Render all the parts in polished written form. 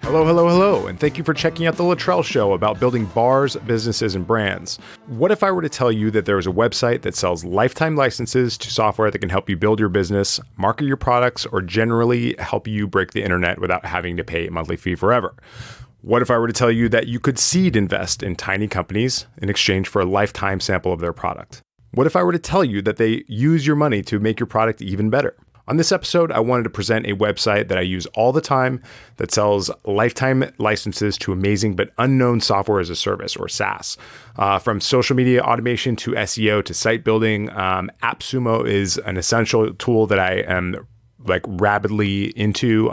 Hello, hello, hello, and thank you for checking out the Luttrell Show about building bars, businesses, and brands. What if I were to tell you that there is a website that sells lifetime licenses to software that can help you build your business, market your products, or generally help you break the internet without having to pay a monthly fee forever? What if I were to tell you that you could seed invest in tiny companies in exchange for a lifetime sample of their product? What if I were to tell you that they use your money to make your product even better? On this episode, I wanted to present a website that I use all the time that sells lifetime licenses to amazing but unknown software as a service, or SaaS. From social media automation to SEO to site building, AppSumo is an essential tool that I am rabidly into.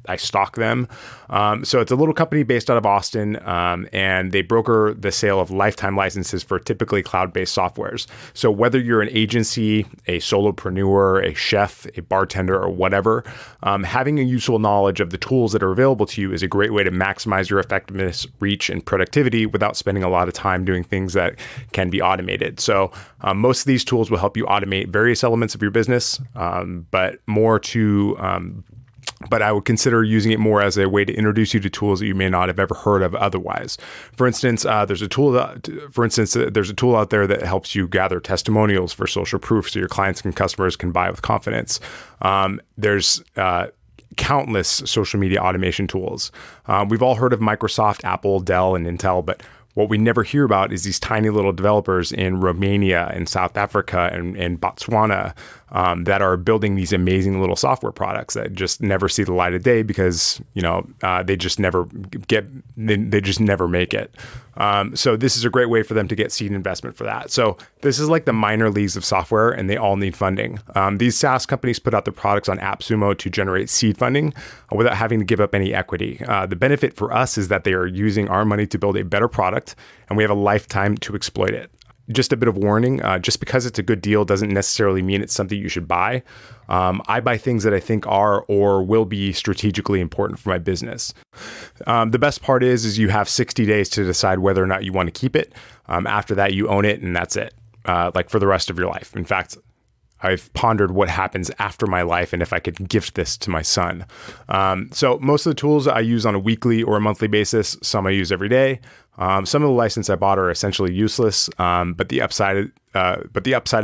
I stock them. So it's a little company based out of Austin, and they broker the sale of lifetime licenses for typically cloud-based softwares. So whether you're an agency, a solopreneur, a chef, a bartender, or whatever, having a useful knowledge of the tools that are available to you is a great way to maximize your effectiveness, reach, and productivity without spending a lot of time doing things that can be automated. So most of these tools will help you automate various elements of your business, but I would consider using it more as a way to introduce you to tools that you may not have ever heard of otherwise. For instance, there's a tool out there that helps you gather testimonials for social proof so your clients and customers can buy with confidence. There's countless social media automation tools. We've all heard of Microsoft, Apple, Dell, and Intel, but what we never hear about is these tiny little developers in Romania and South Africa and Botswana that are building these amazing little software products that just never see the light of day because they just never make it. So this is a great way for them to get seed investment for that. So this is like the minor leagues of software, and they all need funding. These SaaS companies put out their products on AppSumo to generate seed funding without having to give up any equity. The benefit for us is that they are using our money to build a better product, and we have a lifetime to exploit it. Just a bit of warning, just because it's a good deal doesn't necessarily mean it's something you should buy. I buy things that I think are or will be strategically important for my business. The best part is you have 60 days to decide whether or not you want to keep it. After that, you own it, and that's it, for the rest of your life. In fact, I've pondered what happens after my life and if I could gift this to my son. So most of the tools I use on a weekly or a monthly basis. Some I use every day. Some of the licenses I bought are essentially useless, but the upside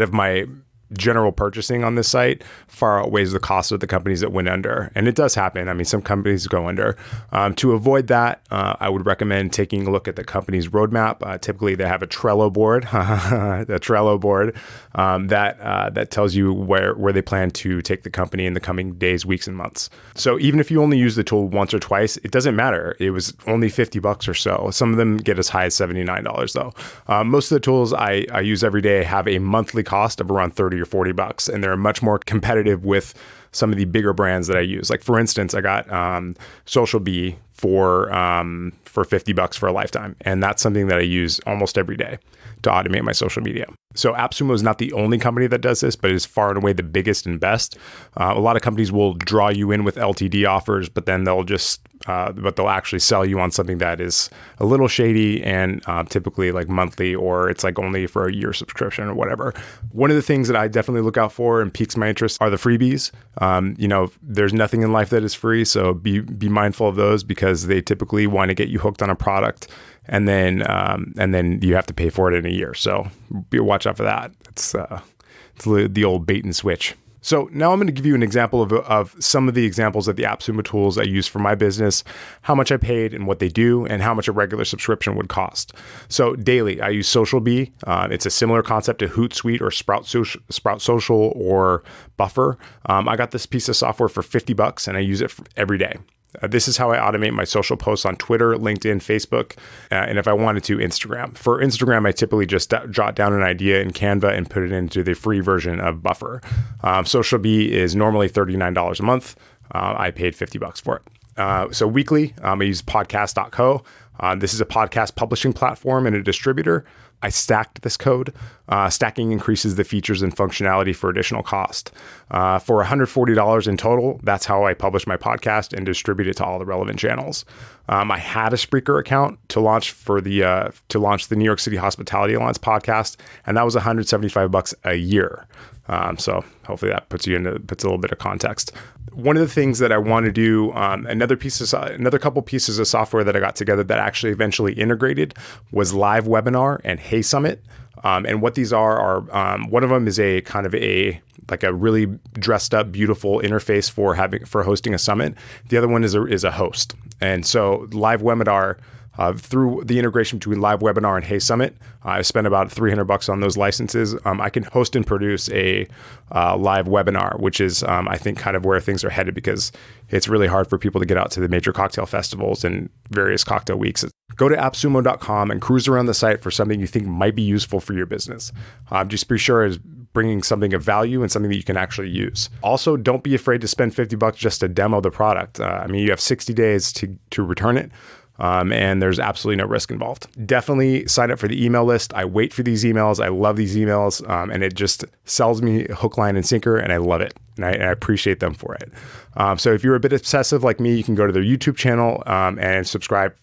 of my general purchasing on this site far outweighs the cost of the companies that went under. And it does happen. I mean, some companies go under. To avoid that, I would recommend taking a look at the company's roadmap. Typically, they have a Trello board, that tells you where they plan to take the company in the coming days, weeks, and months. So even if you only use the tool once or twice, it doesn't matter. It was only $50 or so. Some of them get as high as $79 though. Most of the tools I use every day have a monthly cost of around $30 or $40, and they're much more competitive with some of the bigger brands that I use. Like for instance, I got Social Bee for $50 for a lifetime, and that's something that I use almost every day to automate my social media. So AppSumo is not the only company that does this, but it is far and away the biggest and best. A lot of companies will draw you in with LTD offers, but then they'll actually sell you on something that is a little shady and typically like monthly, or it's like only for a year subscription or whatever. One of the things that I definitely look out for and piques my interest are the freebies. There's nothing in life that is free, so be mindful of those because they typically want to get you hooked on a product, and then you have to pay for it in a year. So watch out for that. It's the old bait and switch. So now I'm going to give you an example of some of the examples of the AppSumo tools I use for my business, how much I paid and what they do, and how much a regular subscription would cost. So daily, I use SocialBee. It's a similar concept to Hootsuite or Sprout Social or Buffer. I got this piece of software for $50 and I use it every day. This is how I automate my social posts on Twitter, LinkedIn, Facebook, and if I wanted to, Instagram. For Instagram, I typically just jot down an idea in Canva and put it into the free version of Buffer. SocialBee is normally $39 a month. I paid $50 for it. So weekly, I use podcast.co. This is a podcast publishing platform and a distributor. I stacked this code. Stacking increases the features and functionality for additional cost. For $140 in total, that's how I publish my podcast and distribute it to all the relevant channels. I had a Spreaker account to launch the New York City Hospitality Alliance podcast, and that was $175 a year. So hopefully that puts a little bit of context. One of the things that I want to do, another couple pieces of software that I got together that actually eventually integrated was Live Webinar and Hey Summit. And what these are one of them is a kind of a really dressed up, beautiful interface for hosting a summit. The other one is a host. And so Live Webinar, through the integration between Live Webinar and Hey Summit, I spent about $300 on those licenses. I can host and produce a live webinar, which is, I think, kind of where things are headed, because it's really hard for people to get out to the major cocktail festivals and various cocktail weeks. Go to appsumo.com and cruise around the site for something you think might be useful for your business. Just be sure it's bringing something of value and something that you can actually use. Also, don't be afraid to spend $50 just to demo the product. You have 60 days to return it. And there's absolutely no risk involved. Definitely sign up for the email list. I wait for these emails. I love these emails. And it just sells me hook, line, and sinker. And I love it. And I appreciate them for it. So if you're a bit obsessive like me, you can go to their YouTube channel and subscribe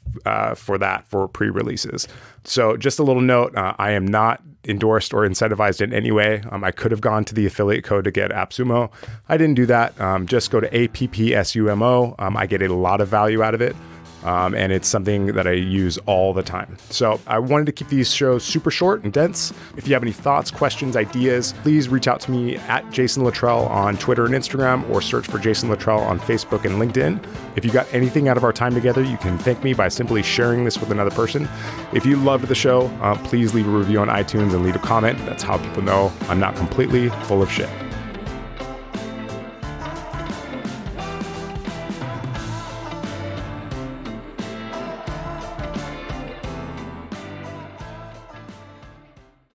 for pre-releases. So just a little note, I am not endorsed or incentivized in any way. I could have gone to the affiliate code to get AppSumo. I didn't do that. Just go to AppSumo. I get a lot of value out of it. And it's something that I use all the time. So I wanted to keep these shows super short and dense. If you have any thoughts, questions, ideas, please reach out to me at Jason Luttrell on Twitter and Instagram, or search for Jason Luttrell on Facebook and LinkedIn. If you got anything out of our time together, you can thank me by simply sharing this with another person. If you loved the show, please leave a review on iTunes and leave a comment. That's how people know I'm not completely full of shit.